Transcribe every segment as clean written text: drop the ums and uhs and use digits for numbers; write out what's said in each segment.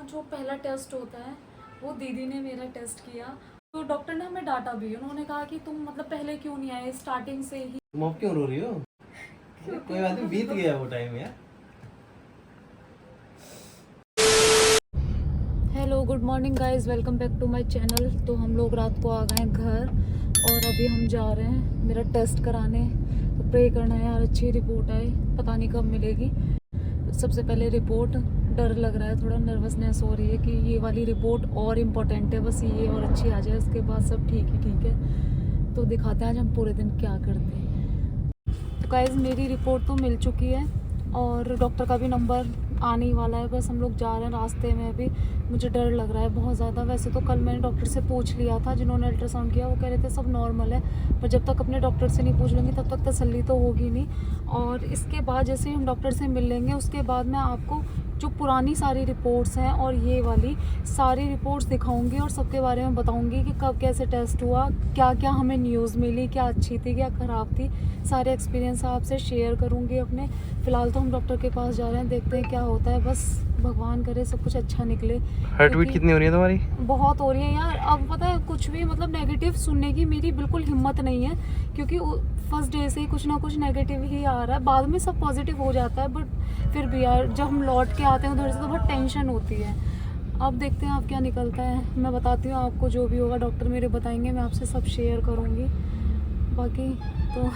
जो पहला टेस्ट होता है वो दीदी ने मेरा टेस्ट किया, तो डॉक्टर ने हमें डांटा भी। उन्होंने कहा कि तुम मतलब पहले क्यों नहीं आए स्टार्टिंग से ही। तुम अब क्यों रो रही हो? कोई बात नहीं, बीत गया वो टाइम यार। Hello good morning guys, welcome back to my channel. तो हम लोग रात को आ गए घर और अभी हम जा रहे हैं मेरा टेस्ट कराने। तो प्रे करना है यार अच्छी रिपोर्ट आए, पता नहीं कब मिलेगी। सबसे पहले रिपोर्ट, डर लग रहा है, थोड़ा नर्वसनेस हो रही है कि ये वाली रिपोर्ट और इम्पोर्टेंट है, बस ये और अच्छी आ जाए, उसके बाद सब ठीक ही ठीक है। तो दिखाते हैं आज हम पूरे दिन क्या करते हैं। तो गाइस मेरी रिपोर्ट तो मिल चुकी है और डॉक्टर का भी नंबर आने ही वाला है, बस हम लोग जा रहे हैं रास्ते में। अभी मुझे डर लग रहा है बहुत ज़्यादा। वैसे तो कल मैंने डॉक्टर से पूछ लिया था, जिन्होंने अल्ट्रासाउंड किया, वो कह रहे थे सब नॉर्मल है, पर जब तक अपने डॉक्टर से नहीं पूछ लेंगे तब तक तसल्ली तो होगी नहीं। और इसके बाद जैसे ही हम डॉक्टर से मिल लेंगे उसके बाद मैं आपको जो पुरानी सारी रिपोर्ट्स हैं और ये वाली सारी रिपोर्ट्स दिखाऊंगी और सबके बारे में बताऊंगी कि कब कैसे टेस्ट हुआ, क्या क्या हमें न्यूज़ मिली, क्या अच्छी थी क्या ख़राब थी, सारे एक्सपीरियंस आपसे शेयर करूंगी अपने। फ़िलहाल तो हम डॉक्टर के पास जा रहे हैं, देखते हैं क्या होता है। बस भगवान करे सब कुछ अच्छा निकले। हार्ट बीट कितनी हो रही है तुम्हारी? बहुत हो रही है यार। अब पता है कुछ भी मतलब नेगेटिव सुनने की मेरी बिल्कुल हिम्मत नहीं है, क्योंकि फर्स्ट डे से ही कुछ ना कुछ नेगेटिव ही आ रहा है। बाद में सब पॉजिटिव हो जाता है, बट फिर भी यार जब हम लौट के आते हैं उधर से तो बहुत टेंशन होती है। अब देखते हैं आप क्या निकलता है, मैं बताती हूँ आपको जो भी होगा। डॉक्टर मेरे बताएंगे, मैं आपसे सब शेयर करूँगी। बाकी तो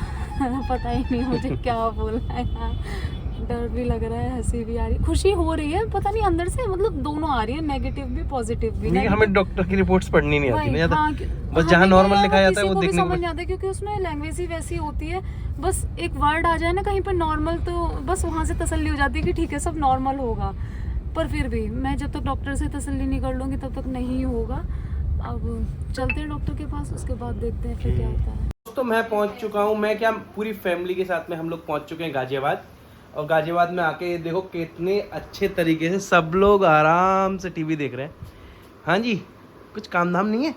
पता ही नहीं मुझे क्या बोलना है यार। डर भी लग रहा है, हंसी भी आ रही है, खुशी हो रही है, पता नहीं अंदर से, मतलब दोनों आ रही है, नेगेटिव भी पॉजिटिव भी। नहीं, हमें डॉक्टर की रिपोर्ट्स पढ़नी नहीं आती ना ज्यादा। हाँ, बस जहाँ नॉर्मल लिखा जाता है वो देखने समझ नहीं आता, क्योंकि उसमें लैंग्वेज ही वैसी होती है। बस एक वर्ड आ जाए ना कहीं पर नॉर्मल, तो बस वहाँ से तसल्ली हो जाती है कि ठीक है सब नॉर्मल होगा। पर फिर भी मैं जब तक डॉक्टर से तसल्ली नहीं कर लूँगी तब तक नहीं होगा। अब चलते हैं डॉक्टर के पास, उसके बाद देखते हैं फिर क्या होता है। तो मैं पहुंच चुका हूं, मैं क्या पूरी फैमिली के साथ में हम लोग पहुंच चुके हैं गाजियाबाद। और गाजियाबाद में आके देखो कितने अच्छे तरीके से सब लोग आराम से टीवी देख रहे हैं। हाँ जी, कुछ काम धाम नहीं है।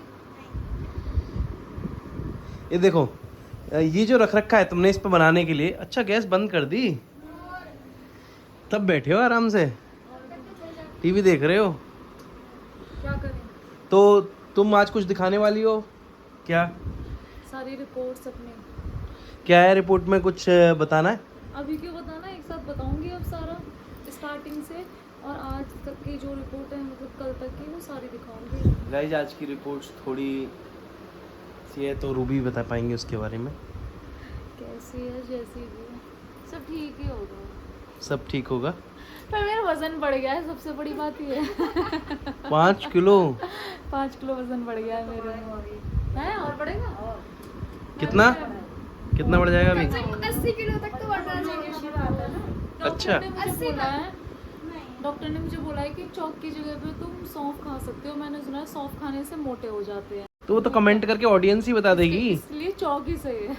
ये देखो, ये जो रख रखा है तुमने इस पर बनाने के लिए, अच्छा गैस बंद कर दी, तब बैठे हो आराम से टीवी देख रहे हो। क्या करें? तो तुम आज कुछ दिखाने वाली हो क्या? सारी रिपोर्ट्स अपने। क्या है रिपोर्ट में, कुछ बताना है? अभी क्यों बताना, एक साथ बताऊंगी अब सारा स्टार्टिंग से, और आज तक की जो रिपोर्ट है मतलब कल तक की, वो सारी दिखाऊंगी। गाइस आज की रिपोर्ट्स थोड़ी सी है, तो रूबी बता पाएंगे उसके बारे में। कैसी है, जैसी भी है, सब ठीक ही होगा। सब ठीक होगा। पर मेरा वजन बढ़ गया है, सबसे बड़ी बात ये है। 5 किलो? 5 किलो वजन बढ़ गया है मेरे में। है और बढ़ेगा? कितना कितना बढ़ जाएगा अभी? 80 किलो तक तो बढ़ना चाहिए। अच्छा, डॉक्टर ने मुझे बोला है कि चौक की जगह पे तुम सौंफ खा सकते हो। मैंने सुना है सौंफ खाने से मोटे हो जाते हैं। तो वो तो कमेंट करके ऑडियंस ही बता देगी। इसलिए चौक ही सही है।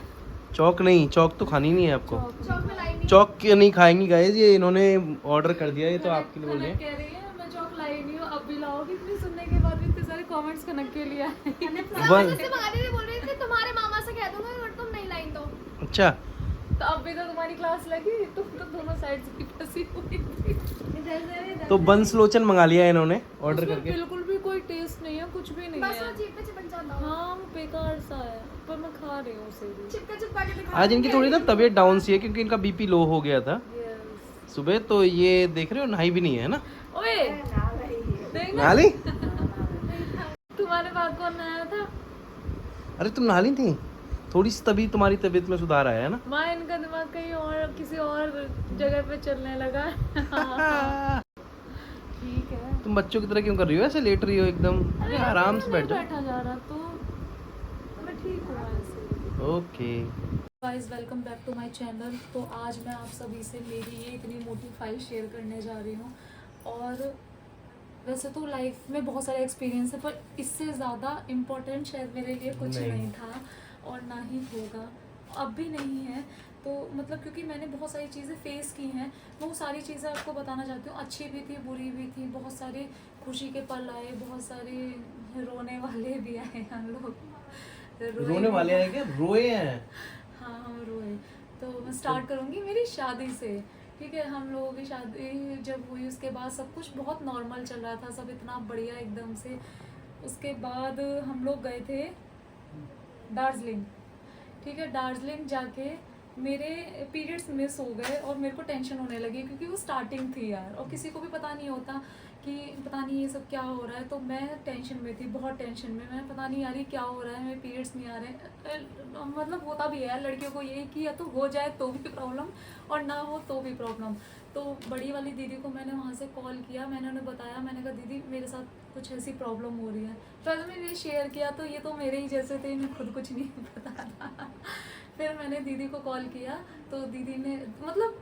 चौक नहीं, चौक तो खानी नहीं है आपको। चौक में लाई नहीं। चौक की नहीं खाएंगी गाइस, ये इन्होंने ऑर्डर कर दिया, ये तो आपके लिए बोल रहे हैं। कह रही है मैं चौक लाई नहीं हूँ, अब भी लाओगी? इतनी सुनने के बाद भी इतने सारे कमेंट्स कनक के लिए आए। बोल रहे थे तुम्हारे मामा से कह दूंगा अगर तुम नहीं लाई तो। अच्छा, तो अब भी तो तुम्हारी क्लास लगी, तुम तो दोनों साइड से फंसी हुई थी। तो बंस लोचन मंगा लिया इन्होंने ऑर्डर उसमें करके। बिल्कुल भी कोई टेस्ट नहीं है, कुछ भी नहीं बस है। वो जीभ पे चिपक जाता है। हाँ बेकार सा है, पर मैं खा रही हूँ उसे भी। चिपका के दिखा। आज इनकी थोड़ी ना तबीयत डाउन सी है, क्योंकि इनका बीपी लो हो गया था Yes. सुबह। तो ये देख रहे हो नहाई भी नहीं है ना। ओए देख ना, नहा ली? तुम्हारे बाद कौन आया था? अरे तुम नहा ली थी? थोड़ी सी तभी तुम्हारी तबीयत में सुधार आया है ना। माँ इनका दिमाग कहीं और किसी और जगह पे चलने लगा। ठीक है। तुम बच्चों की तरह क्यों कर रही हो, ऐसे लेट रही हो एकदम? अरे आराम से बैठ जाओ। बैठा जा रहा तो मैं ठीक हूँ ऐसे। Okay guys welcome back to my channel. तो आज मैं आप सभी से मेरी ये इतनी मोटी फाइल शेयर करने जा रही हूँ। और वैसे तो लाइफ में बहुत सारे एक्सपीरियंस है, पर इससे ज़्यादा इम्पोर्टेंट शायद मेरे लिए कुछ नहीं था और ना ही होगा, अब भी नहीं है। तो मतलब क्योंकि मैंने बहुत सारी चीज़ें फेस की हैं, मैं वो सारी चीज़ें आपको बताना चाहती हूँ। अच्छी भी थी, बुरी भी थी, बहुत सारे खुशी के पल आए, बहुत सारे रोने वाले भी आए। हम लोग रोने वाले हैं क्या? रोए हैं? हाँ हम रोए। तो मैं स्टार्ट करूँगी मेरी शादी से ठीक है, हम लोगों की शादी जब हुई उसके बाद सब कुछ बहुत नॉर्मल चल रहा था, सब इतना बढ़िया एकदम से। उसके बाद हम लोग गए थे दार्जिलिंग। ठीक है, दार्जिलिंग जाके मेरे पीरियड्स मिस हो गए और मेरे को टेंशन होने लगी क्योंकि वो स्टार्टिंग थी यार, और किसी को भी पता नहीं होता कि पता नहीं ये सब क्या हो रहा है। तो मैं टेंशन में थी, बहुत टेंशन में। मैं पता नहीं यार ये क्या हो रहा है, मेरे पीरियड्स नहीं आ रहे मतलब होता भी है यार लड़कियों को, ये कि या तो हो जाए तो भी प्रॉब्लम और ना हो तो भी प्रॉब्लम। तो बड़ी वाली दीदी को मैंने वहाँ से कॉल किया, मैंने उन्हें बताया, मैंने कहा दीदी मेरे साथ कुछ ऐसी प्रॉब्लम हो रही है। पहले मैंने ये शेयर किया तो ये तो मेरे ही जैसे थे, इन्हें खुद कुछ नहीं पता था। फिर मैंने दीदी को कॉल किया तो दीदी ने मतलब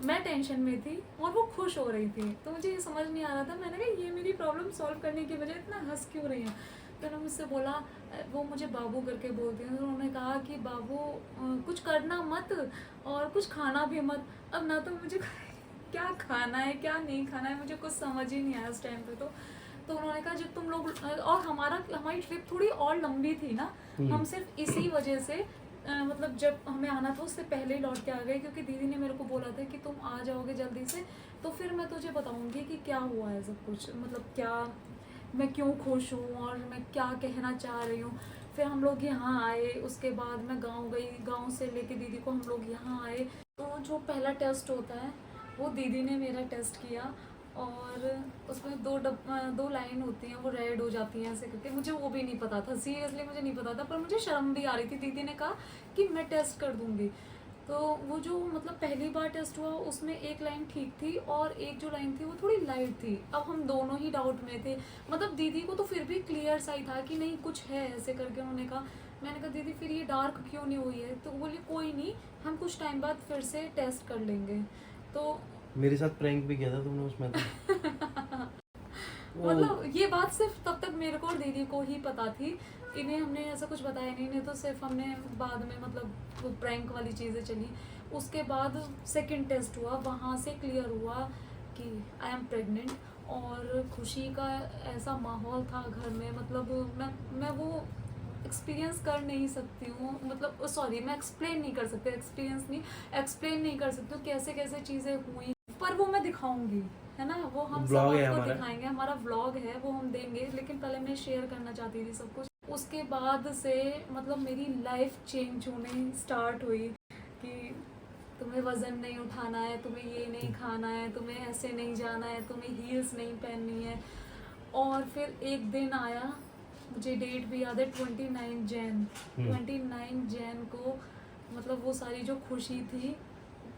मैं टेंशन में थी और वो खुश हो रही थी, तो मुझे ये समझ नहीं आ रहा था। मैंने कहा ये मेरी प्रॉब्लम सॉल्व करने की बजाय इतना हंस क्यों रही है। तो उन्होंने मुझसे बोला, वो मुझे बाबू करके बोलती हैं, तो उन्होंने कहा कि बाबू कुछ करना मत और कुछ खाना भी मत। अब ना तो मुझे क्या खाना है क्या नहीं खाना है मुझे कुछ समझ ही नहीं आया उस टाइम पे। तो उन्होंने कहा जब तुम लोग और हमारी ट्रिप थोड़ी और लंबी थी ना, हम सिर्फ इसी वजह से मतलब जब हमें आना था उससे पहले ही लौट के आ गए, क्योंकि दीदी ने मेरे को बोला था कि तुम आ जाओगे जल्दी से तो फिर मैं तुझे बताऊंगी कि क्या हुआ है सब कुछ, मतलब क्या मैं क्यों खुश हूँ और मैं क्या कहना चाह रही हूँ। फिर हम लोग यहाँ आए, उसके बाद मैं गांव गई, गांव से लेके दीदी को हम लोग यहाँ आए। तो जो पहला टेस्ट होता है वो दीदी ने मेरा टेस्ट किया और उसमें दो लाइन होती हैं, वो रेड हो जाती हैं ऐसे करके। मुझे वो भी नहीं पता था, सीरियसली मुझे नहीं पता था, पर मुझे शर्म भी आ रही थी। दीदी ने कहा कि मैं टेस्ट कर दूंगी। तो वो जो मतलब पहली बार टेस्ट हुआ उसमें एक लाइन ठीक थी और एक जो लाइन थी वो थोड़ी लाइट थी। अब हम दोनों ही डाउट में थे, मतलब दीदी को तो फिर भी क्लियर सा ही था कि नहीं कुछ है ऐसे करके उन्होंने कहा। मैंने कहा दीदी फिर ये डार्क क्यों नहीं हुई है, तो बोली कोई नहीं हम कुछ टाइम बाद फिर से टेस्ट कर लेंगे। तो मेरे साथ प्रैंक भी किया था तुमने उसमें तो। मतलब ये बात सिर्फ तब तक मेरे को और दीदी को ही पता थी, इन्हें हमने ऐसा कुछ बताया नहीं तो सिर्फ हमने बाद में मतलब वो प्रैंक वाली चीज़ें चली। उसके बाद सेकंड टेस्ट हुआ, वहाँ से क्लियर हुआ कि आई एम प्रेग्नेंट और खुशी का ऐसा माहौल था घर में, मतलब मैं वो एक्सपीरियंस कर नहीं सकती हूँ, मतलब सॉरी मैं एक्सप्लेन नहीं कर सकती, एक्सप्लेन नहीं कर सकती हूँ कैसे कैसे चीज़ें हुई, पर वो मैं दिखाऊंगी, है ना, वो हम सब आपको दिखाएंगे, हमारा व्लॉग है वो हम देंगे। लेकिन पहले मैं शेयर करना चाहती थी सब कुछ। उसके बाद से मतलब मेरी लाइफ चेंज होने स्टार्ट हुई कि तुम्हें वज़न नहीं उठाना है, तुम्हें ये नहीं खाना है, तुम्हें ऐसे नहीं जाना है, तुम्हें हील्स नहीं पहननी है। और फिर एक दिन आया, मुझे डेट भी याद है 29 जैन को, मतलब वो सारी जो खुशी थी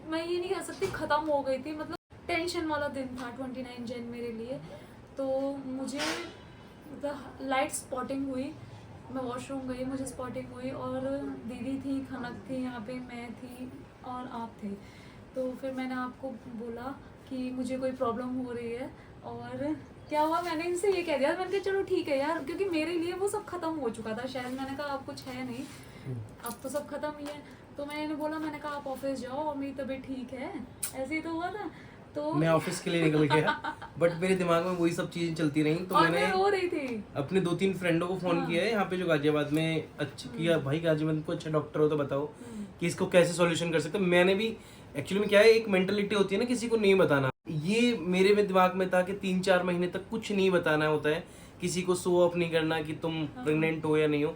मैं ये नहीं कह सकती ख़त्म हो गई थी, मतलब टेंशन वाला दिन था 29 जैन मेरे लिए। तो मुझे मतलब लाइट स्पॉटिंग हुई, मैं वॉशरूम गई, मुझे स्पॉटिंग हुई और दीदी थी, खनक थी यहाँ पे, मैं थी और आप थे। तो फिर मैंने आपको बोला कि मुझे कोई प्रॉब्लम हो रही है और क्या हुआ, मैंने इनसे ये कह दिया। मैंने कहा चलो ठीक है यार, क्योंकि मेरे लिए वो सब खत्म हो चुका था शायद। मैंने कहा अब कुछ है नहीं, अब तो सब खत्म ही है। तो मैंने बोला, मैंने कहा आप ऑफिस जाओ और मेरी तबीयत ठीक है, ऐसे ही तो हुआ था। तो मैं ऑफिस के लिए निकल गया, बट मेरे दिमाग में वही सब चीजें चलती रही। तो और मैंने मैं रो रही थी। अपने 2-3 फ्रेंडों को फोन किया है यहाँ पे जो गाजियाबाद में अच्छा किया, भाई गाजियाबाद में कोई अच्छा डॉक्टर हो तो बताओ कि इसको कैसे सॉल्यूशन कर सकते हैं। मैंने भी एक्चुअली में क्या है, एक मेंटलिटी होती है ना किसी को नहीं बताना, ये मेरे में दिमाग में था कि 3-4 महीने तक कुछ नहीं बताना होता है किसी को, शो ऑफ नहीं करना कि तुम प्रेग्नेंट हो या नहीं हो।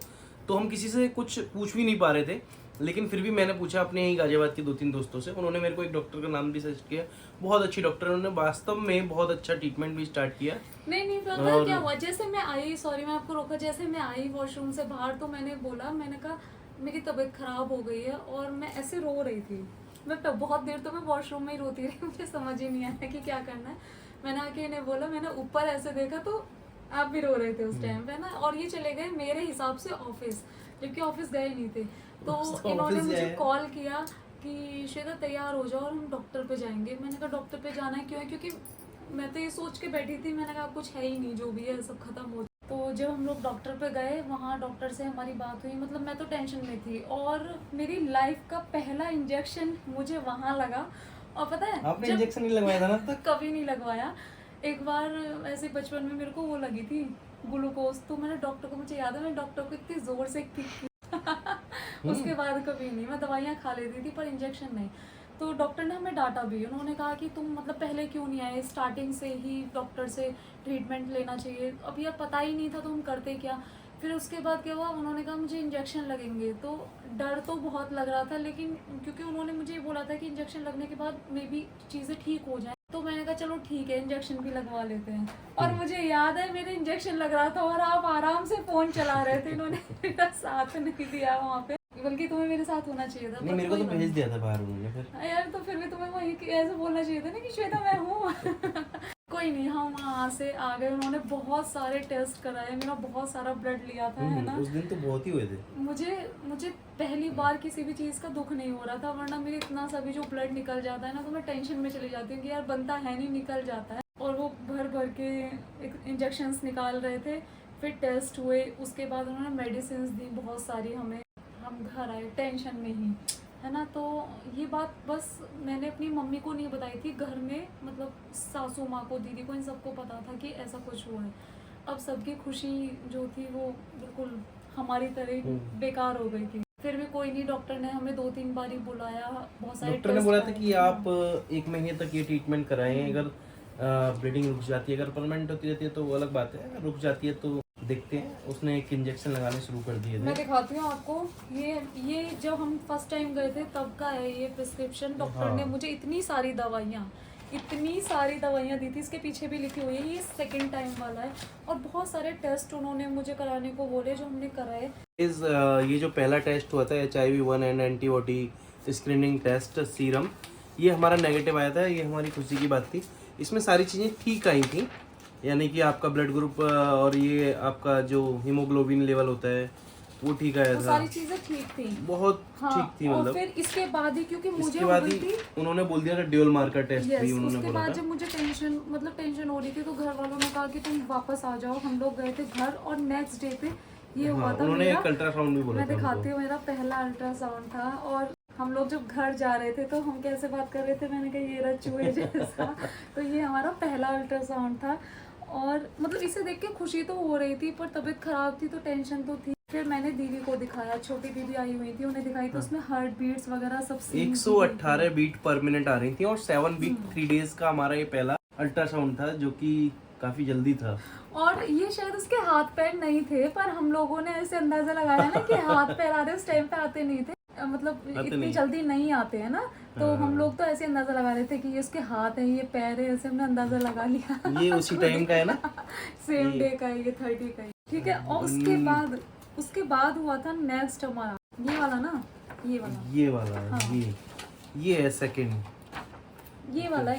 तो हम किसी से कुछ पूछ भी नहीं पा रहे थे, लेकिन फिर भी मैंने पूछा अपने ही गाजियाबाद के 2-3 दोस्तों से। उन्होंने मेरे को एक डॉक्टर का नाम भी सजेस्ट किया, बहुत अच्छी डॉक्टर है, उन्होंने वास्तव में बहुत अच्छा ट्रीटमेंट भी स्टार्ट किया। नहीं पता क्या हुआ, जैसे मैं आई, सॉरी मैं आपको रोका, जैसे मैं आई वॉशरूम से बाहर तो मैंने बोला, मैंने कहा मेरी तबीयत खराब हो गई है और मैं ऐसे रो रही थी। मैं बहुत देर तो मैं वॉशरूम में ही रोती रही, मुझे समझ ही नहीं आया कि क्या करना है। मैंने आके इन्हें बोला, मैंने ऊपर ऐसे देखा तो आप भी रो रहे थे उस टाइम पे ना, और ये चले गए मेरे हिसाब से ऑफिस, जबकि ऑफिस गए नहीं थे। तो इन्होंने मुझे कॉल किया कि श्वेता तैयार हो जाओ और हम डॉक्टर पे जाएंगे। मैंने कहा डॉक्टर पे जाना है क्यों है, क्योंकि मैं तो ये सोच के बैठी थी, मैंने कहा कुछ है ही नहीं, जो भी है सब खत्म हो। तो जब हम लोग डॉक्टर पे गए, वहाँ डॉक्टर से हमारी बात हुई, मतलब मैं तो टेंशन में थी और मेरी लाइफ का पहला इंजेक्शन मुझे वहाँ लगा। और पता है आपने इंजेक्शन नहीं लगवाया था ना तक? कभी नहीं लगवाया। एक बार ऐसे बचपन में मेरे को वो लगी थी ग्लूकोज, तो मैंने डॉक्टर को, मुझे याद है मैं डॉक्टर को इतनी जोर से किक उसके बाद कभी नहीं, मैं दवाइयाँ खा लेती थी पर इंजेक्शन नहीं। तो डॉक्टर ने हमें डांटा भी, उन्होंने कहा कि तुम मतलब पहले क्यों नहीं आए, स्टार्टिंग से ही डॉक्टर से ट्रीटमेंट लेना चाहिए। अब यार पता ही नहीं था तो हम करते क्या। फिर उसके बाद क्या हुआ, उन्होंने कहा मुझे इंजेक्शन लगेंगे, तो डर तो बहुत लग रहा था, लेकिन क्योंकि उन्होंने मुझे ये बोला था कि इंजेक्शन लगने के बाद मे बी चीज़ें ठीक हो जाएं, तो मैंने कहा चलो ठीक है इंजेक्शन भी लगवा लेते हैं। और मुझे याद है मेरे इंजेक्शन लग रहा था और आप आराम से फ़ोन चला रहे थे, इन्होंने मेरा साथ नहीं दिया वहाँ पे, बल्कि तुम्हें मेरे साथ होना चाहिए था। नहीं, मेरे को तो भेज दिया था बाहर उन्होंने फिर। यार तो फिर भी तुम्हें वही ऐसे बोलना चाहिए था ना कि श्वेता मैं हूँ। कोई नहीं, हम वहाँ से आ गए, उन्होंने बहुत सारे टेस्ट कराए, मेरा बहुत सारा ब्लड लिया था, है ना। उस दिन तो बहुत ही हुए थे। मुझे पहली बार किसी भी चीज़ का दुख नहीं हो रहा था, वरना मेरे इतना सा भी जो ब्लड निकल जाता है ना तो मैं टेंशन में चली जाती हूँ कि यार बनता है नहीं, निकल जाता है। और वो भर भर के इंजेक्शंस निकाल रहे थे, फिर टेस्ट हुए, उसके बाद उन्होंने मेडिसिन दी बहुत सारी हमें, हम घर आए टेंशन में ही, है ना। तो ये बात बस मैंने अपनी मम्मी को नहीं बताई थी, घर में मतलब सासू माँ को, दीदी को, इन सबको पता था कि ऐसा कुछ हुआ है। अब सबकी खुशी जो थी वो बिल्कुल हमारी तरह बेकार हो गई थी। फिर भी कोई नहीं, डॉक्टर ने हमें 2-3 बार ही बुलाया, बहुत सारे डॉक्टर ने टेस्ट बोला था कराए। कि आप 1 महीने तक ये ट्रीटमेंट कराएं, अगर ब्लीडिंग रुक जाती है, अगर परमानेंट होती रहती है तो वो अलग बात है, अगर रुक जाती है तो देखते हैं। उसने एक इंजेक्शन लगाने शुरू कर दिए मैं थे। दिखाती हूँ आपको, ये जब हम फर्स्ट टाइम गए थे तब का है ये प्रिस्क्रिप्शन। डॉक्टर ने मुझे इतनी सारी दवाइयाँ दी थी, इसके पीछे भी लिखी हुई है, ये सेकंड टाइम वाला है। और बहुत सारे टेस्ट उन्होंने मुझे कराने को बोले, जो हमने कराए। ये जो पहला टेस्ट हुआ था HIV-1 and antibody screening test serum, ये हमारा नेगेटिव आया था, ये हमारी खुशी की बात थी। इसमें सारी चीज़ें ठीक आई थी, यानी कि आपका ब्लड ग्रुप और ये आपका जो हीमोग्लोबिन लेवल होता है वो ठीक आया वो था, सारी चीजें ठीक थी, बहुत ठीक थी। और मतलब फिर इसके बाद ही, क्योंकि मुझे इसके हो बाद गई ही थी, उन्होंने बोल दिया था ड्यूल मार्कर टेस्ट भी उन्होंने उसके बोला बाद था। जब मुझे टेंशन हो रही थी, तो घर वालों ने कहा कि तुम वापस आ जाओ। हम लोग गए थे घर, और नेक्स्ट डे पे ये हुआ था उन्होंने मेरा। एक अल्ट्रासाउंड भी बोला मैं था दिखाती हूँ, मेरा पहला अल्ट्रासाउंड था। और हम लोग जब घर जा रहे थे तो हम कैसे बात कर रहे थे, मैंने कहा ये रहा चूहे जैसा। तो ये हमारा पहला अल्ट्रासाउंड था, और मतलब इसे देख के खुशी तो हो रही थी, पर तबीयत खराब थी तो टेंशन तो थी। फिर मैंने दीदी को दिखाया, छोटी दीदी आई हुई थी, उन्हें दिखाई, तो उसमें हार्ट बीट्स वगैरह सब 118 बीट पर मिनट आ रही थी, और 7 वीक 3 डेज का हमारा ये पहला अल्ट्रासाउंड था, जो कि काफी जल्दी था। और ये शायद उसके हाथ पैर नहीं थे, पर हम लोगों ने ऐसे अंदाजा लगाया ना कि हाथ पैर आते उस टाइम पे आते नहीं थे, मतलब इतनी जल्दी नहीं आते हैं ना। तो हम लोग तो ऐसे अंदाजा लगा रहे थे कि ये उसके हाथ है, ये पैर है, ऐसे हमने अंदाजा लगा लिया। ये उसी टाइम का है ना, सेम डे का है, ये 30 का ही, ठीक है। और उसके बाद हुआ था नेक्स्ट हमारा ये वाला ना, ये वाला हाँ। ये है सेकंड, ये वाला।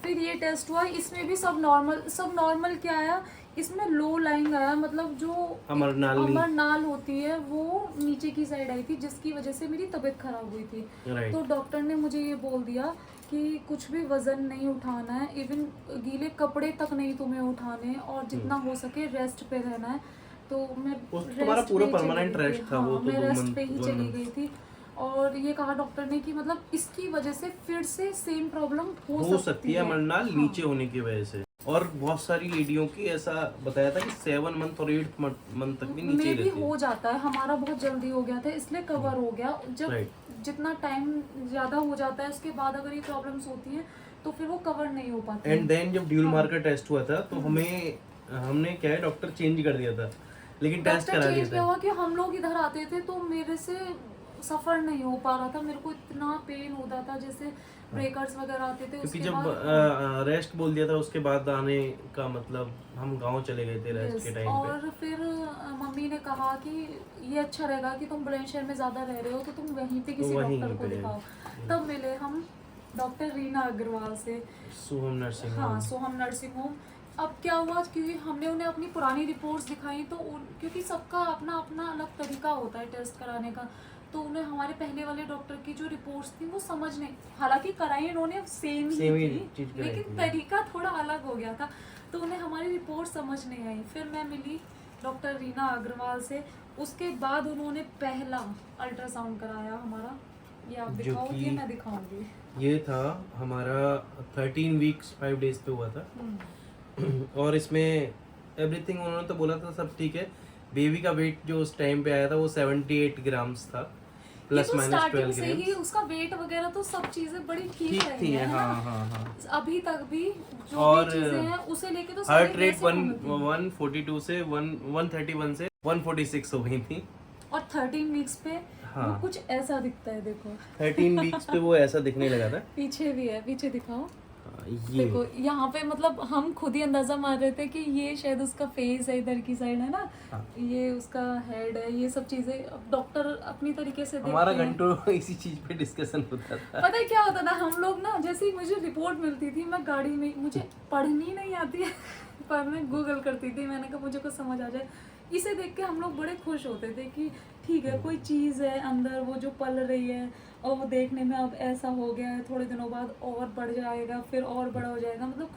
फिर ये टेस्ट हुआ, इसमें भी सब नॉर्मल क्या आया, इसमें लो लाइंग आया, मतलब जो अमरनाल होती है वो नीचे की साइड आई थी, जिसकी वजह से मेरी तबीयत खराब हुई थी। तो डॉक्टर ने मुझे ये बोल दिया कि कुछ भी वजन नहीं उठाना है, इवन गीले कपड़े तक नहीं तुम्हें उठाने, और जितना हो सके रेस्ट पे रहना है। तो मैं तुम्हारा पूरा परमानेंट रेस्ट था, वो तो मैं रेस्ट पे ही चली गई थी। और ये कहा डॉक्टर ने कि मतलब इसकी वजह से फिर से सेम प्रॉब्लम हो सकती है, अमरनाल नीचे होने की वजह से। और बहुत सारी लेडियों की ऐसा बताया था कि 7 मंथ और 8 मंथ तक भी नीचे रहती है। हो जाता है, हमारा बहुत जल्दी हो गया था, इसलिए कवर हो गया। जब जितना टाइम ज्यादा हो जाता है उसके बाद अगर ये प्रॉब्लम्स होती हैं तो फिर वो कवर नहीं हो पाती। एंड देन जब ड्यूल मार्कर टेस्ट हुआ था तो हमने क्या है, डॉक्टर चेंज कर दिया था, लेकिन टेस्ट करा दिया था। हुआ कि हम लोग इधर आते थे तो मेरे से सफर नहीं हो पा रहा था, मेरे को इतना पेन होता था, जैसे ब्रेकर्स वगैरह आते थे। क्योंकि जब रेस्ट बोल दिया था उसके बाद आने का मतलब हम गांव चले गए थे रेस्ट के टाइम पे। और फिर मम्मी ने कहा कि ये अच्छा रहेगा कि तुम बुलंदशहर में ज़्यादा रह रहे हो तो तुम वहीं पे किसी डॉक्टर को दिखाओ। तब मिले हम डॉक्टर रीना अग्रवाल से, सोहम नर्सिंग होम। हाँ, सोहम नर्सिंग होम। अब क्या हुआ, क्योंकि हमने उन्हें अपनी पुरानी रिपोर्ट्स दिखाई, तो क्योंकि सबका अपना अपना अलग तरीका होता है टेस्ट कराने का, तो उन्हें हमारे पहले वाले डॉक्टर की जो रिपोर्ट्स थी वो समझ नहीं, हालांकि कराई उन्होंने सेम ही थी, लेकिन तरीका थोड़ा अलग हो गया था, तो उन्हें हमारी रिपोर्ट समझ नहीं आई। फिर मैं मिली डॉक्टर रीना अग्रवाल से, उसके बाद उन्होंने पहला अल्ट्रासाउंड कराया हमारा। ये आप दिखाओगे, मैं दिखाऊंगी। ये था हमारा 13 वीक्स 5 डेज पे हुआ था। और इसमें एवरीथिंग उन्होंने तो बोला था सब ठीक है। बेबी का वेट जो उस टाइम पे आया था वो 78 ग्राम्स था। प्लस माइनस 12 स्टार्टिंग से ही ग्राम उसका वेट वगैरह तो सब चीजें बड़ी ठीक ठीक रही थी। है हाँ ना। हाँ हाँ। अभी तक भी जो और भी चीजें हैं उसे लेके तो हार्ट सारी रेट वैसे कम थी। 142 से 131 से 146 हो गई थी। और 13 वीक्स पे हाँ। वो कुछ ऐसा दिखता है, देखो 13 वीक्स पे वो ऐसा दिखने लगा था। पीछे भी है, पीछे दिखाओ। ये देखो यहाँ पे मतलब हम खुद ही अंदाजा मार रहे थे कि ये शायद उसका फेस है, इधर की साइड है ना। हाँ। ये उसका हेड है, ये सब चीजें अब डॉक्टर अपनी तरीके से हमारा देखते हैं। घंटों इसी चीज पे डिस्कशन होता था। पता है क्या होता था, हम लोग ना जैसे ही मुझे रिपोर्ट मिलती थी, मैं गाड़ी में, मुझे पढ़नी नहीं आती है पर मैं गूगल करती थी। मैंने कहा मुझे कुछ समझ आ जाए। इसे देख के हम लोग बड़े खुश होते थे कि ठीक है, कोई चीज़ है अंदर वो जो पल रही है और वो देखने में अब ऐसा हो गया है, थोड़े दिनों बाद और बढ़ जाएगा, फिर और बड़ा हो जाएगा। मतलब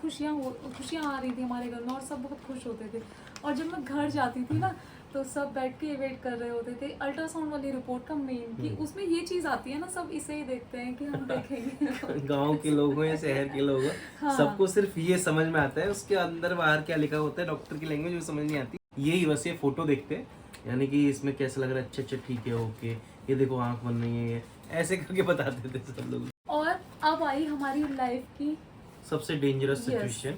खुशियाँ आ रही थी हमारे घर में और सब बहुत खुश होते थे। और जब मैं घर जाती थी ना तो सब बैठ के वेट कर रहे होते थे अल्ट्रासाउंड वाली रिपोर्ट का मेन, कि उसमें ये चीज़ आती है ना, सब इसे ही देखते हैं कि हम देखेंगे। गांव के लोग हो या शहर के लोग हो, हाँ। सबको सिर्फ ये समझ में आता है, उसके अंदर बाहर क्या लिखा होता है डॉक्टर की लैंग्वेज वो समझ नहीं आती। यही बस ये फोटो देखते हैं, यानी कि इसमें कैसा लग रहा है, अच्छा ठीक है ओके, ये देखो आंख बन रही है, ये ऐसे करके बताते थे सब लोग। और अब आई हमारी लाइफ की सबसे डेंजरस सिचुएशन।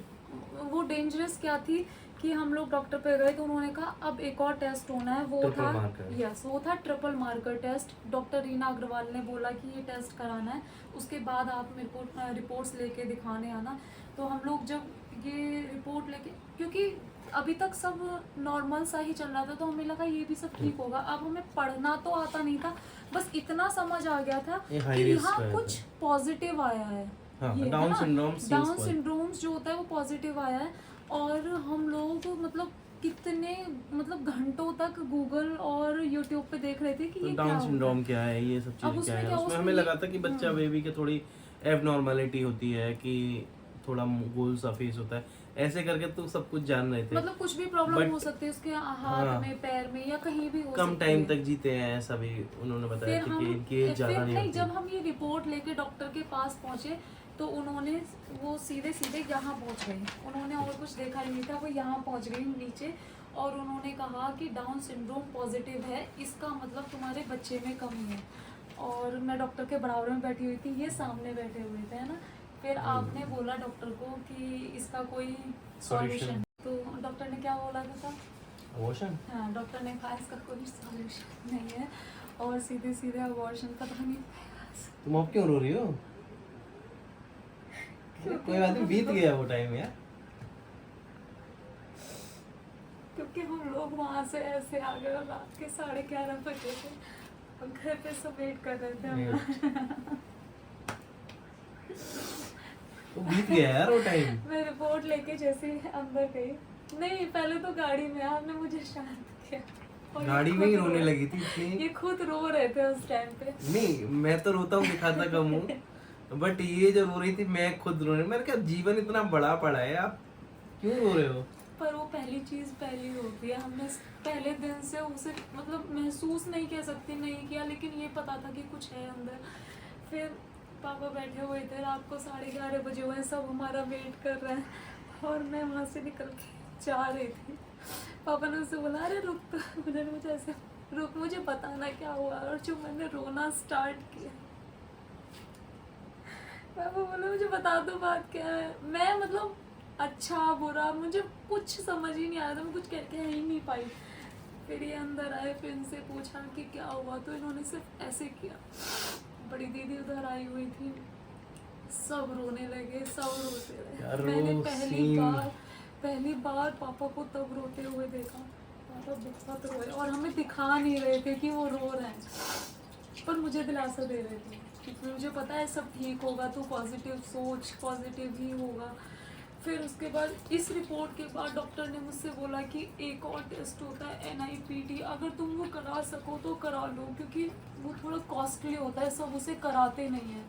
वो डेंजरस क्या थी कि हम लोग डॉक्टर पे गए तो उन्होंने कहा अब एक और टेस्ट होना है। वो ट्रिपल था मार्कर। यस, वो था triple marker test. Doctor Reena Agarwal ने बोला कि ये टेस्ट कराना है, उसके बाद आप मेरे को रिपोर्ट्स लेके दिखाने आना। तो हम लोग जब ये रिपोर्ट लेके, क्योंकि अभी तक सब नॉर्मल सा ही चल रहा था तो हमें लगा ये भी सब ठीक होगा। अब हमें पढ़ना तो आता नहीं था, बस इतना समझ आ गया था ये कि high risk यहाँ है। कुछ पॉजिटिव आया है। हाँ, ये डाउन सिंड्रोम डाउन सिंड्रोम्स जो होता है वो पॉजिटिव आया है। और हम लोग मतलब कितने मतलब घंटों तक गूगल और यूट्यूब पे देख रहे थे कि तो ये क्या डाउन होता सिंड्रोम है। क्या है, ये सब अब चीजें क्या उसमें है। क्या, उसमें उसमें हमें ये- लगा था कि बच्चा बेबी के थोड़ी एबनॉर्मलिटी होती है, कि थोड़ा गोल सा फेस होता है, ऐसे करके तो सब कुछ जान रहे थे। मतलब कुछ भी प्रॉब्लम But- हो सकती है उसके हाथ हाँ। में, पैर में, या कहीं भी हो कम सकती टाइम है। तक जीते हैं ऐसा भी उन्होंने बताया फिर था हम कि इनकी एज ज्यादा फिर नहीं नहीं, होती। जब हम ये रिपोर्ट लेके डॉक्टर के पास पहुंचे तो उन्होंने वो सीधे सीधे यहाँ पहुंच गए। उन्होंने और कुछ देखा ही नहीं था, वो यहाँ पहुंच गई नीचे और उन्होंने कहा कि डाउन सिंड्रोम पॉजिटिव है, इसका मतलब तुम्हारे बच्चे में कमी है। और मैं डॉक्टर के बराबर में बैठी हुई थी, ये सामने बैठे हुए थे, है ना। फिर आपने बोला डॉक्टर को कि इसका कोई सॉल्यूशन, तो डॉक्टर ने क्या बोला था? अबॉर्शन। हाँ, डॉक्टर ने कहा इसका कोई सॉल्यूशन नहीं है और सीधे सीधे अबॉर्शन का तो नहीं। तुम अब क्यों रो रही हो? कोई बात नहीं, बीत गया वो टाइम यार। क्योंकि हम लोग वहाँ से ऐसे आ गए और रात के 11:30 बजे थे और घर पे सब वेट कर रहे थे हमारा। वो बीत गया यार वो टाइम। मैं रिपोर्ट लेके जैसे ही अंदर गई, नहीं पहले तो गाड़ी में आपने मुझे शांत किया और ये गाड़ी में खुद ही रो रोने रहे- लगी थी इतनी। ये खुद रो रहे थे उस टाइम पे। नहीं, मैं तो रोता हूँ, दिखाता कम हूँ, बट ये जो रो रही थी मैं खुद रोने। मैंने कहा जीवन इतना बड़ा पड़ा है, आप क्यों रो रहे हो? पर वो पहली चीज़ पहली होती है, हमने पहले दिन से उसे मतलब महसूस नहीं कह सकती नहीं किया, लेकिन ये पता था कि कुछ है अंदर। फिर पापा बैठे हुए थे, रात को 11:30 बजे हुए, सब हमारा वेट कर रहे हैं और मैं वहाँ से निकल के जा रही थी। पापा ने उससे बोला अरे रुक, तो उन्होंने मुझे ऐसे रुक, मुझे बताना क्या हुआ। और जो मैंने रोना स्टार्ट किया, पापा बोले मुझे बता दो बात क्या है। मैं मतलब अच्छा बुरा मुझे कुछ समझ ही नहीं आया था, मैं कुछ कह ही नहीं पाई। फिर ये अंदर आए, फिर इनसे पूछा कि क्या हुआ, तो इन्होंने सिर्फ ऐसे किया। बड़ी दीदी उधर आई हुई थी, सब रोने लगे, सब रोते यार रहे। मैंने वो पहली बार पापा को तब रोते हुए देखा। पापा बहुत रोए और हमें दिखा नहीं रहे थे कि वो रो रहे हैं, पर मुझे दिलासा दे रहे थे क्योंकि मुझे पता है सब ठीक होगा, तो पॉजिटिव सोच, पॉजिटिव ही होगा। फिर उसके बाद इस रिपोर्ट के बाद डॉक्टर ने मुझसे बोला कि एक और टेस्ट होता है NIPT, अगर तुम वो करा सको तो करा लो, क्योंकि वो थोड़ा कॉस्टली होता है, सब उसे कराते नहीं हैं।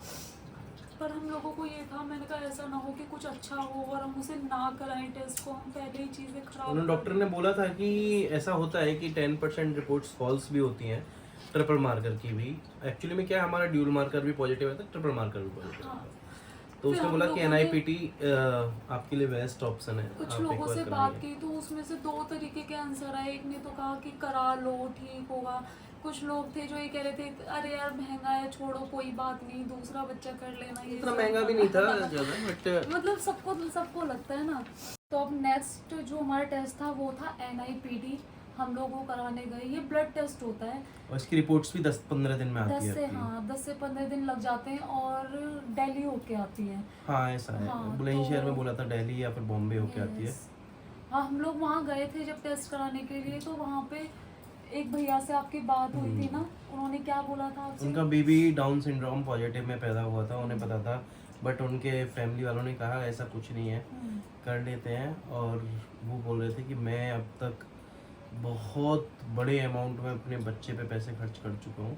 पर हम लोगों को ये था, मैंने कहा ऐसा ना हो कि कुछ अच्छा हो और हम उसे ना कराएं टेस्ट को, हम पहले ही चीज़ें खराब। उन्होंने डॉक्टर ने बोला था कि ऐसा होता है कि 10% रिपोर्ट्स फॉल्स भी होती हैं, ट्रिपल मार्कर की भी। एक्चुअली में क्या है, हमारा ड्यूल मार्कर भी पॉजिटिव है, ट्रिपल मार्कर भी पॉजिटिव हाँ। है। तो फिर उसने हम बोला कि लोगों ने NIPT आपके लिए बेस्ट ऑप्शन है। कुछ आप एक लोगों बार से कराइए। बात की तो उसमें से 2 तरीके के आंसर आए। एक ने तो कहा कि करा लो ठीक होगा, कुछ लोग थे जो ये कह रहे थे अरे यार महंगा है, छोड़ो कोई बात नहीं, दूसरा बच्चा कर लेना। ये इतना सब। महंगा भी नहीं था ज़्यादा, बट मतलब सबको लगता है ना। तो अब नेक्स्ट जो हमारा टेस्ट था वो था NIPT। हम लोग वो कराने गए। ये ब्लड टेस्ट होता है। और इसकी रिपोर्ट्स भी 10-15 दिन में आती 10 है से आपकी। हाँ 10 से 15 दिन लग जाते हैं और दिल्ली होके आती है। हाँ ऐसा है, हाँ, बुलंदशहर तो- में बोला था दिल्ली या फिर बॉम्बे होके आती है। Yes। हाँ हम लोग वहाँ गए थे जब टेस्ट कराने के लिए, तो वहाँ पे एक भैया से आपकी बात हुई थी ना, उन्होंने क्या बोला था आपसे? उनका बेबी डाउन सिंड्रोम पॉजिटिव में पैदा हुआ था, उन्हें पता था, बट उनके फैमिली वालों ने कहा ऐसा कुछ नहीं है, हम्म, कर लेते हैं। और वो बोल रहे थे कि मैं अब तक बहुत बड़े अमाउंट में अपने बच्चे पे पैसे खर्च कर चुका हूँ।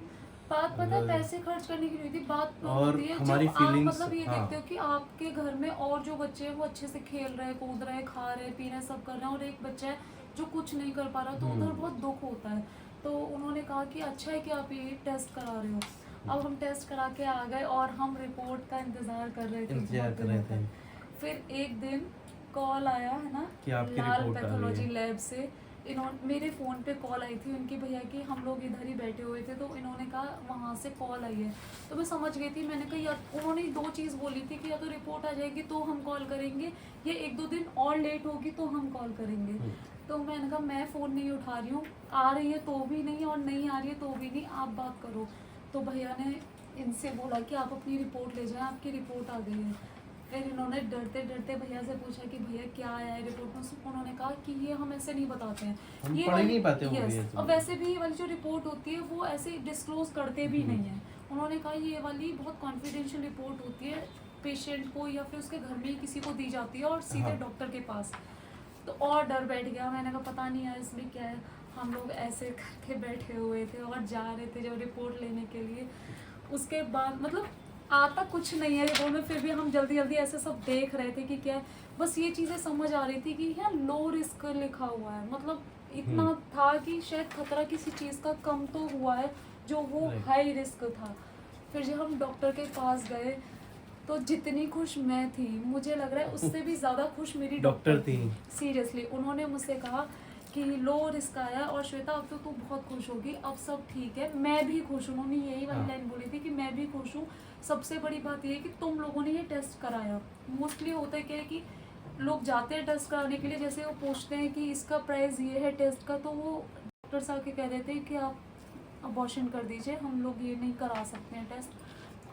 बात पता है पैसे खर्च करने की नहीं थी, बात और होती है हमारी जब आप feelings, मतलब ये हाँ। देखते हो कि आपके घर में और जो बच्चे हैं वो अच्छे से खेल रहे हैं, कूद रहे हैं, खा रहे हैं, पी रहे हैं, सब कर रहे हैं, और एक बच्चा है जो कुछ नहीं कर पा रहा, तो उधर बहुत दुख होता है। तो उन्होंने कहा कि अच्छा है कि आप ये टेस्ट करा रहे हो। अब हम टेस्ट करा के आ गए और हम रिपोर्ट का इंतजार कर रहे थे इंतजार बहुत कर रहे दिनों थे तक। फिर एक दिन कॉल आया है ना कि आपकी लाल रिपोर्ट आ गई पैथोलॉजी है। लैब से। इन्होंने मेरे फ़ोन पे कॉल आई थी उनके भैया की, हम लोग इधर ही बैठे हुए थे, तो इन्होंने कहा वहाँ से कॉल आई है। तो मैं समझ गई थी, मैंने कहा यार उन्होंने 2 चीज़ बोली थी कि या तो रिपोर्ट आ जाएगी तो हम कॉल करेंगे, या 1-2 दिन और लेट होगी तो हम कॉल करेंगे। तो मैंने कहा मैं फ़ोन नहीं उठा रही हूँ, आ रही है तो भी नहीं और नहीं आ रही है तो भी नहीं, आप बात करो। तो भैया ने इनसे बोला कि आप अपनी रिपोर्ट ले जाएं, आपकी रिपोर्ट आ गई है। फिर इन्होंने डरते डरते भैया से पूछा कि भैया क्या आया है रिपोर्ट में। उन्होंने कहा कि ये हम ऐसे नहीं बताते हैं, हम ये पढ़ ही वाली- नहीं पाते होंगे Yes, ये तो। और वैसे भी ये वाली जो रिपोर्ट होती है वो ऐसे डिस्क्लोज करते भी नहीं है। उन्होंने कहा ये वाली बहुत कॉन्फिडेंशियल रिपोर्ट होती है, पेशेंट को या फिर उसके घर में ही किसी को दी जाती है और सीधे हाँ। डॉक्टर के पास। तो और डर बैठ गया, मैंने कहा पता नहीं यार इसमें क्या है। हम लोग ऐसे करके बैठे हुए थे और जा रहे थे जब रिपोर्ट लेने के लिए। उसके बाद मतलब आता कुछ नहीं है रिपोर्ट में, फिर भी हम जल्दी जल्दी ऐसे सब देख रहे थे कि क्या है। बस ये चीज़ें समझ आ रही थी कि यहाँ लो रिस्क लिखा हुआ है, मतलब इतना था कि शायद खतरा किसी चीज़ का कम तो हुआ है जो वो Right. हाई रिस्क था। फिर जब हम डॉक्टर के पास गए तो जितनी खुश मैं थी, मुझे लग रहा है उससे भी ज़्यादा खुश मेरी डॉक्टर थी। सीरियसली उन्होंने मुझसे कहा कि लो रिस्क आया और श्वेता अब तो तू बहुत खुश होगी, अब सब ठीक है, मैं भी खुश हूँ। उन्होंने यही वाली हाँ। लाइन बोली थी कि मैं भी खुश हूँ। सबसे बड़ी बात ये है कि तुम लोगों ने ये टेस्ट कराया। मोस्टली होता है क्या है कि लोग जाते हैं टेस्ट कराने के लिए, जैसे वो पूछते हैं कि इसका प्राइस ये है टेस्ट का, तो वो डॉक्टर साहब के कह देते हैं कि आप अबॉर्शन कर दीजिए, हम लोग ये नहीं करा सकते हैं टेस्ट।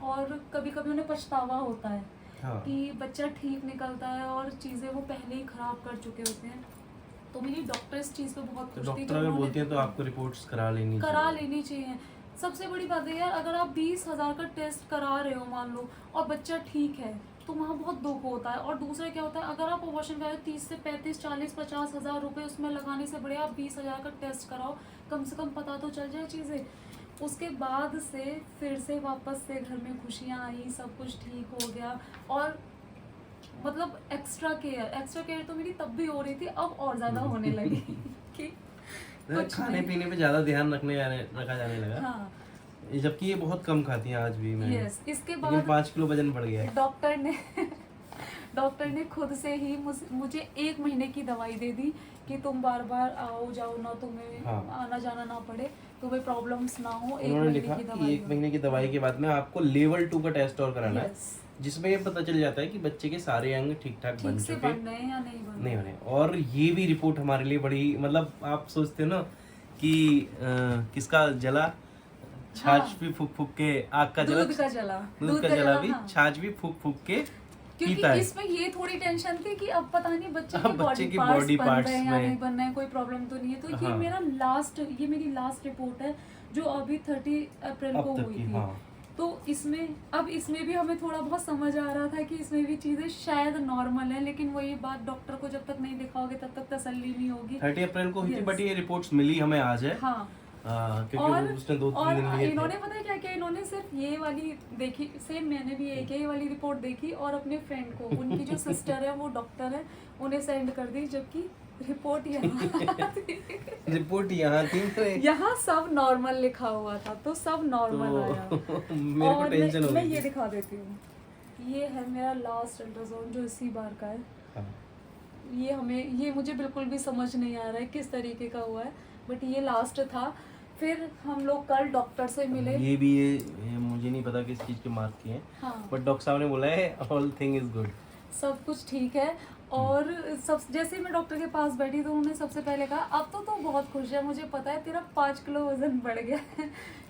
और कभी कभी उन्हें पछतावा होता है हाँ। कि बच्चा ठीक निकलता है और चीज़ें वो पहले ही ख़राब कर चुके होते हैं। तो मेरी डॉक्टर इस चीज़ पे बहुत तो खुश थी। डॉक्टर जो अगर उन्होंने बोलती हैं तो आपको रिपोर्ट्स करा लेनी करा चाहिए। लेनी चाहिए। सबसे बड़ी बात है यार, अगर आप 20,000 का टेस्ट करा रहे हो मान लो और बच्चा ठीक है तो वहाँ बहुत दुख होता है। और दूसरा क्या होता है, अगर आप अबॉर्शन कराओ 30 से 35, 40, 50 हज़ार रुपये उसमें लगाने से बढ़िया आप 20,000 का टेस्ट कराओ, कम से कम पता तो चल जाए चीज़ें। उसके बाद से फिर से वापस से घर में खुशियाँ आई, सब कुछ ठीक हो गया। और मतलब एक्स्ट्रा केयर तो मेरी तब भी हो रही थी, अब और ज़्यादा होने लगी कि कुछ खाने नहीं। पीने पे ज़्यादा ध्यान रखा जाने लगा। हाँ जबकि ये बहुत कम खाती हैं आज भी। मैं यस। इसके लेकिन बाद 5 किलो वजन बढ़ गया है। डॉक्टर ने खुद से ही मुझे 1 महीने की दवाई दे दी कि तुम बार बार आओ जाओ ना, तुम्हें हाँ। आना जाना ना पड़े, तुम्हें प्रॉब्लम्स ना हो। 1 उन्होंने महीने लिखा की कि दवाई 1 महीने की दवाई के बाद में आपको लेवल 2 का टेस्ट और कराना है, Yes। जिसमें ये पता चल जाता है कि बच्चे के सारे अंग ठीक ठाक बन ठीक से चुके बन रहे हैं या नहीं बन नहीं रहे। बने। और ये भी रिपोर्ट हमारे लिए बड़ी, मतलब आप सोचते हो ना कि किसका जला, छाछ हाँ। भी फूक फूक के, आग का जला, दूध का जला, दूध का जला भी, हाँ। छाछ भी फूक फूक के क्योंकि पीता है। इसमें ये थोड़ी टेंशन थी कि अब पता नहीं बच्चे अब के बच्चे बॉडी की पार्ट्स body बन parts रहे हैं या में- नहीं बन रहे हैं, कोई प्रॉब्लम तो नहीं है। तो ये हाँ। मेरी लास्ट रिपोर्ट है जो अभी 30 अप्रैल को अब तक हुई की। थी। हाँ। तो इसमें भी हमें थोड़ा बहुत समझ आ रहा था कि इसमें भी चीज़ें शायद नॉर्मल है, लेकिन वही बात डॉक्टर को जब तक नहीं दिखाओगे तब तक तसल्ली नहीं होगी। 30 अप्रैल को हुई थी, Yes। बट ये रिपोर्ट्स मिली हमें आज है। हाँ। क्योंकि उसने 2-3 दिन लिए इन्होंने थे। पता है क्या किया, इन्होंने सिर्फ ये वाली देखी, सेम मैंने भी ये वाली रिपोर्ट देखी और अपने फ्रेंड को, उनकी जो सिस्टर है वो डॉक्टर है, उन्हें सेंड कर दी, जबकि रिपोर्ट यहाँ थी। रिपोर्ट यहाँ थी तो यहाँ सब नॉर्मल लिखा हुआ था, तो सब नॉर्मल आया। मेरे को और टेंशन हो मैं गई ये थी। दिखा देती हूँ, ये है मेरा लास्ट अल्ट्रासाउंड जो इसी बार का है। हाँ। ये मुझे बिल्कुल भी समझ नहीं आ रहा है किस तरीके का हुआ है, बट ये लास्ट था। फिर हम लोग कल डॉक्टर से मिले। ये मुझे नहीं पता किस चीज़ के मार्क किए हैं, हाँ, बट डॉक्टर साहब ने बोला है ऑल थिंग इज गुड। सब कुछ ठीक है। और सब जैसे ही मैं डॉक्टर के पास बैठी तो उन्होंने सबसे पहले कहा अब तो बहुत खुश है, मुझे पता है तेरा 5 किलो वजन बढ़ गया है।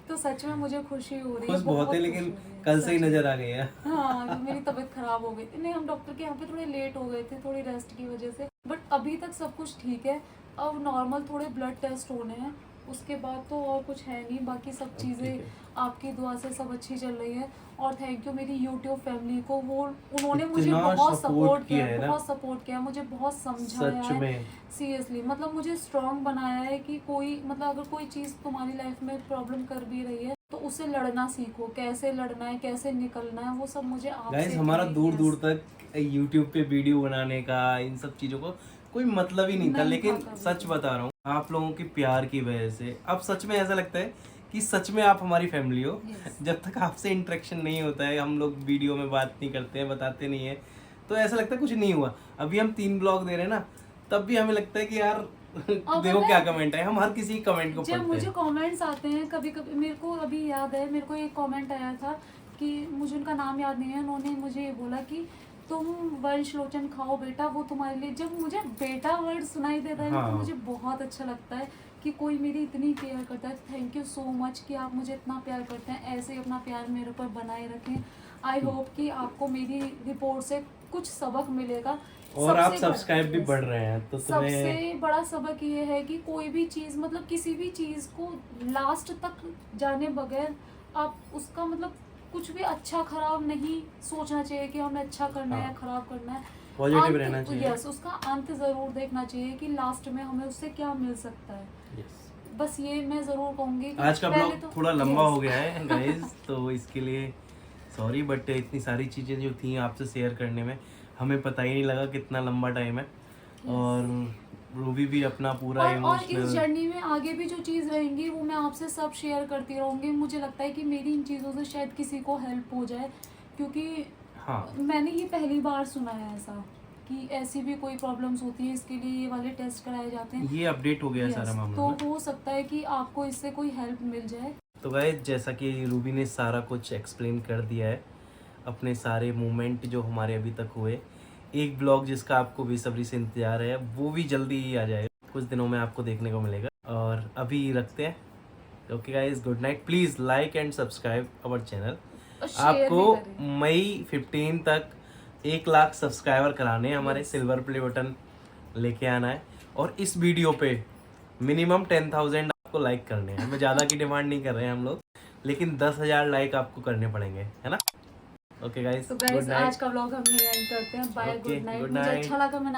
तो सच में मुझे खुशी हो रही है, खुश बहुत है, खुशी लेकिन हो रही है, कल से ही सच में। नजर आ गई है। हाँ, मेरी तबीयत खराब हो गई थी। नहीं, हम डॉक्टर के यहाँ पे थोड़े लेट हो गए थे, थोड़ी रेस्ट की वजह से, बट अभी तक सब कुछ ठीक है। अब नॉर्मल थोड़े ब्लड टेस्ट होने हैं, उसके बाद तो और कुछ है नहीं। बाकी सब चीज़ें आपकी दुआ से सब अच्छी चल रही है। और थैंक यू मेरी यूट्यूब फैमिली को, वो उन्होंने मुझे इतना बहुत सपोर्ट किया है है, ना, बहुत सपोर्ट किया है, मुझे बहुत समझाया सच है में। सीरियसली। मतलब मुझे स्ट्रांग बनाया है कि कोई मतलब अगर कोई चीज़ तुम्हारी लाइफ में प्रॉब्लम कर भी रही है तो उससे लड़ना सीखो, कैसे लड़ना है, कैसे निकलना है, वो सब मुझे आपसे गाइस हमारा दूर yes, दूर तक यूट्यूब पे वीडियो बनाने का, इन सब चीज़ों को कोई मतलब ही नहीं था, नहीं लेकिन था कभी सच भी। बता रहा हूँ आप लोगों के प्यार की वजह से अब सच में ऐसा लगता है कि सच में आप हमारी फैमिली हो। Yes. जब तक आपसे इंटरेक्शन नहीं होता है, हम लोग वीडियो में बात नहीं करते हैं, बताते नहीं है, तो ऐसा लगता है कुछ नहीं हुआ। अभी हम 3 ब्लॉग दे रहे हैं ना, तब भी हमें लगता है कि यार देखो क्या कमेंट है, हम हर किसी कमेंट को जब पढ़ते मुझे हैं। कमेंट्स आते हैं कभी कभी, मेरे को अभी याद है, मेरे को एक कमेंट आया था कि मुझे उनका नाम याद नहीं है, उन्होंने मुझे ये बोला कि तुम वंश लोचन खाओ बेटा, वो तुम्हारे लिए। जब मुझे बेटा वर्ड सुनाई देता है ना, हाँ। तो मुझे बहुत अच्छा लगता है कि कोई मेरी इतनी केयर करता है। थैंक यू सो मच कि आप मुझे इतना प्यार करते हैं, ऐसे ही अपना प्यार मेरे ऊपर बनाए रखें। आई होप कि आपको मेरी रिपोर्ट से कुछ सबक मिलेगा। और आप सबसे बड़ा- सब्सक्राइब भी yes. बढ़ रहे हैं, तो तुम्हें सबसे बड़ा सबक ये है कि कोई भी चीज़, मतलब किसी भी चीज़ को लास्ट तक जाने बगैर आप उसका मतलब कुछ भी अच्छा खराब नहीं सोचना चाहिए कि हमें अच्छा करना है या हाँ। खराब करना है। पॉजिटिव रहना चाहिए। यस, उसका अंत ज़रूर देखना चाहिए कि लास्ट में हमें उससे क्या मिल सकता है। Yes. बस ये मैं ज़रूर कहूँगी कि आज का पहले ब्लॉग तो थोड़ा लंबा yes. हो गया है गाइस, तो इसके लिए सॉरी, बट इतनी सारी चीज़ें जो थी आपसे शेयर करने में हमें पता ही नहीं लगा कितना लंबा टाइम है। और रूबी भी अपना पूरा और इस इमोशनल, जर्नी में आगे भी जो चीज़ रहेंगी वो मैं आपसे सब शेयर करती रहूँगी। मुझे लगता है कि मेरी इन चीज़ों से शायद किसी को हेल्प हो जाए, क्योंकि हाँ मैंने ये पहली बार सुना है ऐसा कि ऐसी भी कोई प्रॉब्लम्स होती है, इसके लिए ये वाले टेस्ट कराए जाते हैं। ये अपडेट हो गया Yes, सारा मामला तो ना। हो सकता है कि आपको इससे कोई हेल्प मिल जाए। तो गाइस जैसा कि रूबी ने सारा कुछ एक्सप्लेन कर दिया है, अपने सारे मोमेंट जो हमारे अभी तक हुए, एक ब्लॉग जिसका आपको बेसब्री से इंतजार है वो भी जल्दी ही आ जाएगा, कुछ दिनों में आपको देखने को मिलेगा। और अभी रखते हैं। Okay guys, good night. Please like and subscribe our channel. और शेयर भी आपको करें। मई 15 तक 1 लाख सब्सक्राइबर कराने हैं, हमारे सिल्वर प्ले बटन लेके आना है, और इस वीडियो पे मिनिमम 10,000 आपको लाइक करने हैं। हमें ज़्यादा की डिमांड नहीं कर रहे हैं हम लोग, लेकिन 10,000 लाइक आपको करने पड़ेंगे, है ना। ओके गाइस, तो गुड गाइस नाइट। आज का व्लॉग हम यहीं एंड करते हैं। Bye, Okay, good night. good मुझे night. अच्छा लगा, मैंने